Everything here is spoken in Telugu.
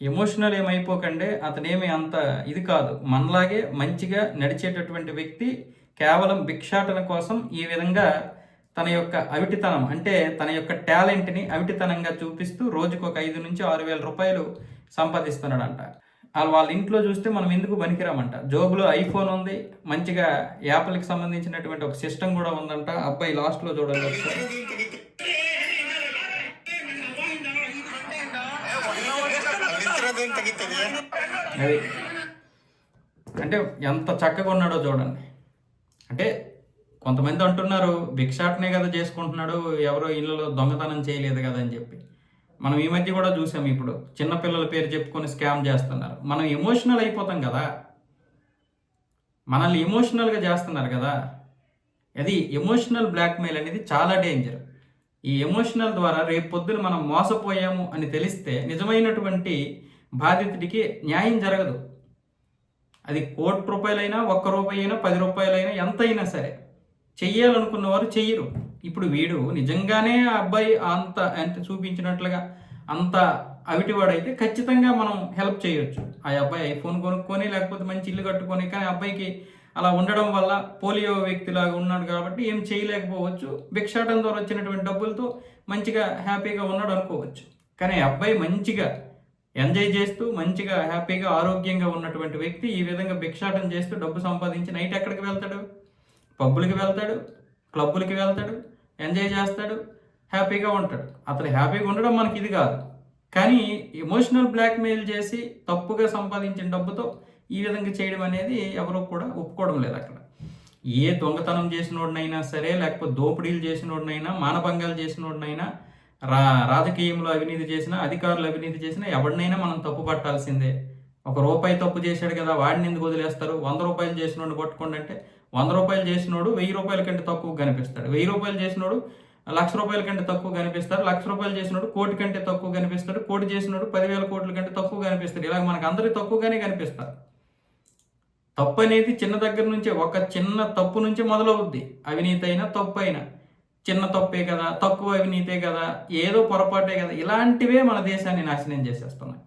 ఎమోషనల్ ఏమైపోకండి, అతనేమి అంత ఇది కాదు. మనలాగే మంచిగా నడిచేటటువంటి వ్యక్తి కేవలం భిక్షాటన కోసం ఈ విధంగా తన యొక్క అవిటితనం, అంటే తన యొక్క టాలెంట్ని అవిటితనంగా చూపిస్తూ రోజుకు ఒక 5 నుంచి 6 వేల రూపాయలు సంపాదిస్తున్నాడంట. వాళ్ళ ఇంట్లో చూస్తే మనం ఎందుకు పనికిరామంట. జోబులో ఐఫోన్ ఉంది, మంచిగా యాపిల్కి సంబంధించినటువంటి ఒక సిస్టమ్ కూడా ఉందంట. అబ్బాయి లాస్ట్లో చూడండి ఒకసారి. అది అంటే ఎంత చక్కగా ఉన్నాడో చూడండి. అంటే కొంతమంది అంటున్నారు భిక్షాటనే కదా చేసుకుంటున్నాడు, ఎవరో ఇళ్ళలో దొంగతనం చేయలేదు కదా అని చెప్పి. మనం ఈ మధ్య కూడా చూసాం, ఇప్పుడు చిన్నపిల్లల పేరు చెప్పుకొని స్కామ్ చేస్తున్నారు. మనం ఎమోషనల్ అయిపోతాం కదా, మనల్ని ఎమోషనల్గా చేస్తున్నారు కదా. అది ఎమోషనల్ బ్లాక్మెయిల్ అనేది చాలా డేంజర్. ఈ ఎమోషనల్ ద్వారా రేపు పొద్దున మనం మోసపోయాము అని తెలిస్తే నిజమైనటువంటి బాధితుడికి న్యాయం జరగదు. అది ₹1,00,00,000 అయినా, ₹1 అయినా, ₹10 అయినా, ఎంతైనా సరే చెయ్యాలనుకున్న వారు చెయ్యరు. ఇప్పుడు వీడు నిజంగానే ఆ అబ్బాయి అంత చూపించినట్లుగా అంత అవిటివాడైతే ఖచ్చితంగా మనం హెల్ప్ చేయొచ్చు. ఆ అబ్బాయి ఐఫోన్ కొనుక్కొని లేకపోతే మంచి ఇల్లు కట్టుకొని, కానీ అబ్బాయికి అలా ఉండడం వల్ల పోలియో వ్యక్తిలాగా ఉన్నాడు కాబట్టి ఏం చేయలేకపోవచ్చు. భిక్షాటం ద్వారా వచ్చినటువంటి డబ్బులతో మంచిగా హ్యాపీగా ఉన్నాడు అనుకోవచ్చు. కానీ అబ్బాయి మంచిగా ఎంజాయ్ చేస్తూ మంచిగా హ్యాపీగా ఆరోగ్యంగా ఉన్నటువంటి వ్యక్తి ఈ విధంగా భిక్షాటం చేస్తూ డబ్బు సంపాదించి నైట్ ఎక్కడికి వెళ్తాడు? పబ్బులకి వెళ్తాడు, క్లబ్బులకి వెళ్తాడు, ఎంజాయ్ చేస్తాడు, హ్యాపీగా ఉంటాడు. అతను హ్యాపీగా ఉండడం మనకి ఇది కాదు. కానీ ఎమోషనల్ బ్లాక్మెయిల్ చేసి తప్పుగా సంపాదించిన డబ్బుతో ఈ విధంగా చేయడం అనేది ఎవరూ కూడా ఒప్పుకోవడం లేదు. అక్కడ ఏ దొంగతనం చేసినోడినైనా సరే, లేకపోతే దోపిడీలు చేసినోడినైనా, మానభంగాలు చేసినోడినైనా, రాజకీయంలో అవినీతి చేసినా, అధికారులు అవినీతి చేసినా ఎవరినైనా మనం తప్పు పట్టాల్సిందే. ₹1 తప్పు చేశాడు కదా వాడిని ఎందుకు వదిలేస్తారు? ₹100 చేసినోడిని పట్టుకోండి అంటే ₹100 చేసినోడు ₹1000 కంటే తక్కువ కనిపిస్తాడు. ₹1000 చేసినోడు ₹1,00,000 కంటే తక్కువ కనిపిస్తాడు. ₹1,00,000 చేసినోడు ₹1,00,00,000 కంటే తక్కువ కనిపిస్తాడు. 1,00,00,000 చేసినోడు 10,000 కోట్ల కంటే తక్కువ కనిపిస్తాడు. ఇలా మనకు అందరికీ తక్కువగానే కనిపిస్తారు. తప్పు అనేది చిన్న దగ్గర నుంచే, ఒక చిన్న తప్పు నుంచి మొదలవుద్ది. అవినీతి అయినా తప్పు అయినా చిన్న తప్పే కదా, తక్కువ అవినీతే కదా, ఏదో పొరపాటే కదా, ఇలాంటివే మన దేశాన్ని నాశనం చేసేస్తున్నాయి.